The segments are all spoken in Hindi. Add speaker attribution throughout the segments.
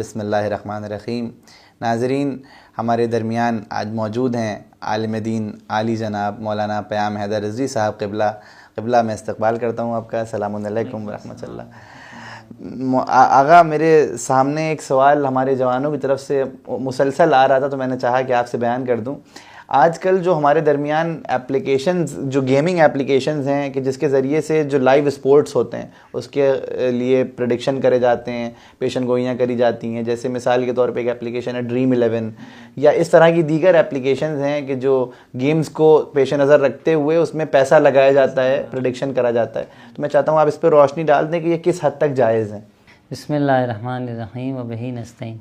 Speaker 1: बिस्मिल्लाहिर्रहमानिर्रहीम। नाज़रीन, हमारे दरमियान आज मौजूद हैं आलिम दीन आली जनाब मौलाना क़याम हैदर रिज़वी साहब। क़िबला में इस्तक़बाल करता हूँ आपका। अस्सलामु अलैकुम वरहमतुल्लाह। आगा, मेरे सामने एक सवाल हमारे जवानों की तरफ से मुसलसल आ रहा था, तो मैंने चाहा कि आपसे बयान कर दूँ। आजकल जो हमारे दरमियान एप्लीकेशंस, जो गेमिंग एप्लीकेशंस हैं कि जिसके ज़रिए से जो लाइव स्पोर्ट्स होते हैं उसके लिए प्रेडिक्शन करे जाते हैं, पेशन गोइयाँ करी जाती हैं। जैसे मिसाल के तौर पे एक एप्लीकेशन है ड्रीम 11, या इस तरह की दीगर एप्लीकेशंस हैं कि जो गेम्स को पेश नज़र रखते हुए उसमें पैसा लगाया जाता है, प्रेडिक्शन करा जाता है। तो मैं चाहता हूँ आप इस पर रोशनी डाल दें कि ये किस हद तक जायज़ है।
Speaker 2: बिस्मिल्लाहिर्रहमानिर्रहीम व बिही नस्तईन।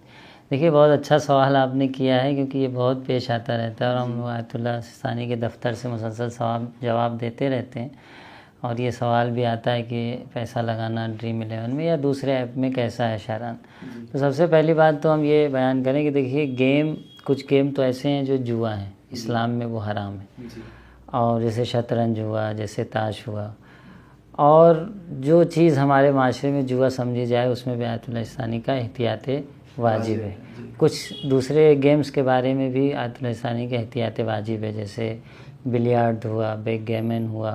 Speaker 2: देखिए, बहुत अच्छा सवाल आपने किया है, क्योंकि ये बहुत पेश आता रहता है और हम आयतुल्लाह सिस्तानी के दफ्तर से मुसलसल सवाल जवाब देते रहते हैं। और ये सवाल भी आता है कि पैसा लगाना ड्रीम 11 में या दूसरे ऐप में कैसा है शरअन। तो सबसे पहली बात तो हम ये बयान करें कि देखिए, कुछ गेम तो ऐसे हैं जो जुआ हैं, इस्लाम में वो हराम है। और जैसे शतरंज हुआ, जैसे ताश हुआ, और जो चीज़ हमारे माशरे में जुआ समझी जाए उसमें भी आयतुल्लाह सिस्तानी का एहतियात वाजिब है। कुछ दूसरे गेम्स के बारे में भी आयतुल्लाह सिस्तानी का एहतियात वाजिब है, जैसे बिलियार्ड हुआ, बैकगैमन हुआ।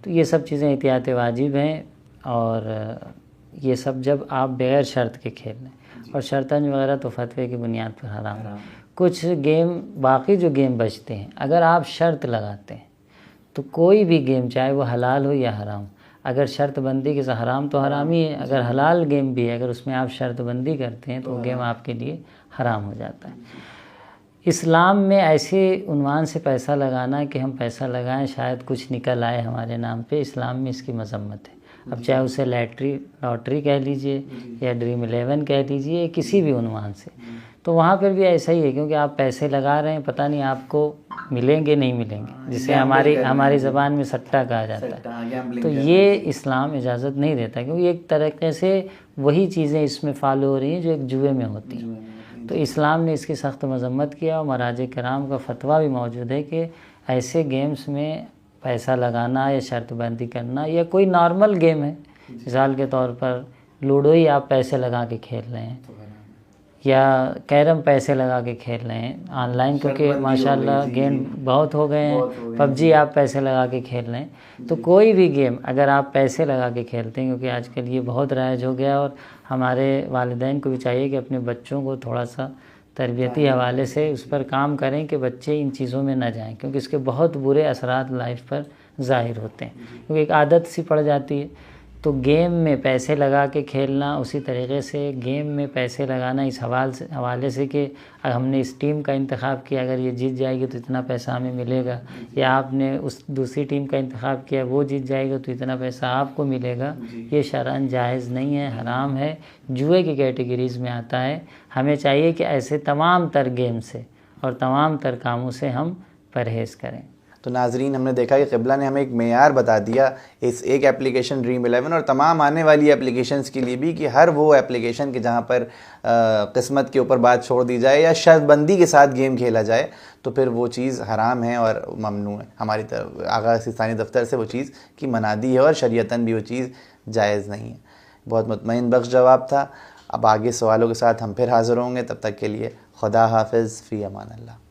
Speaker 2: तो ये सब चीज़ें एहतियात वाजिब हैं, और ये सब जब आप बगैर शर्त के खेल लें। और शतरंज वगैरह तो फतवे की बुनियाद पर हराम है। कुछ गेम, बाकी जो गेम बचते हैं, अगर आप शर्त लगाते हैं तो कोई भी गेम, चाहे वो हलाल हो या हराम, अगर शर्त बंदी के साथ, हराम तो हराम ही है, अगर हलाल गेम भी है, अगर उसमें आप शर्त बंदी करते हैं तो वो गेम आपके लिए हराम हो जाता है। इस्लाम में ऐसे उन्वान से पैसा लगाना कि हम पैसा लगाएं शायद कुछ निकल आए हमारे नाम पे, इस्लाम में इसकी मजम्मत है। अब चाहे उसे लॉटरी कह लीजिए या ड्रीम 11 कह लीजिए, किसी भी उन्वान से, तो वहाँ पर भी ऐसा ही है, क्योंकि आप पैसे लगा रहे हैं, पता नहीं आपको मिलेंगे नहीं मिलेंगे, जिसे हमारी ज़बान में सट्टा कहा जाता है। तो ये इस्लाम इजाज़त नहीं देता, क्योंकि एक तरीके से वही चीज़ें इसमें फॉलो हो रही हैं जो एक जुए में होती हैं। तो इस्लाम ने इसकी सख्त मजम्मत किया, और मराज कराम का फतवा भी मौजूद है कि ऐसे गेम्स में पैसा लगाना या शर्त बंदी करना, या कोई नॉर्मल गेम है, मिसाल के तौर पर लूडो ही आप पैसे लगा के खेल रहे हैं, या कैरम पैसे लगा के खेल रहे हैं ऑनलाइन, क्योंकि माशाल्लाह गेम बहुत हो गए हैं, पबजी आप पैसे लगा के खेल रहे हैं। तो कोई भी गेम अगर आप पैसे लगा के खेलते हैं, क्योंकि आजकल ये बहुत राइज हो गया, और हमारे वालिदैन को भी चाहिए कि अपने बच्चों को थोड़ा सा तरबियती हवाले से उस पर काम करें कि बच्चे इन चीज़ों में न जाएं, क्योंकि इसके बहुत बुरे असरात लाइफ पर ज़ाहिर होते हैं, क्योंकि एक आदत सी पड़ जाती है। तो गेम में पैसे लगा के खेलना, उसी तरीके से गेम में पैसे लगाना इस हवाले से कि हमने इस टीम का इंतखाब किया, अगर ये जीत जाएगी तो इतना पैसा हमें मिलेगा, या आपने उस दूसरी टीम का इंतखाब किया, वो जीत जाएगा तो इतना पैसा आपको मिलेगा, ये शरअन जायज़ नहीं है, हराम है, जुए की कैटेगरीज़ में आता है। हमें चाहिए कि ऐसे तमाम तर गेम से और तमाम तर कामों से हम परहेज़ करें।
Speaker 1: तो नाजरीन, हमने देखा कि क़िबला ने हमें एक मेयार बता दिया इस एक एप्लीकेशन ड्रीम 11 और तमाम आने वाली एप्लीकेशंस के लिए भी, कि हर वो एप्लीकेशन के जहाँ पर किस्मत के ऊपर बात छोड़ दी जाए या शर्तबंदी के साथ गेम खेला जाए तो फिर वो चीज़ हराम है और ममनू है। हमारी तरफ आगा सिस्तानी दफ्तर से वो चीज़ की मनादी है, और शरीयतन भी वो चीज़ जायज़ नहीं है। बहुत मुतमईन बख्श जवाब था। अब आगे सवालों के साथ हम फिर हाज़िर होंगे, तब तक के लिए खुदा हाफिज़, फ़ी अमान अल्लाह।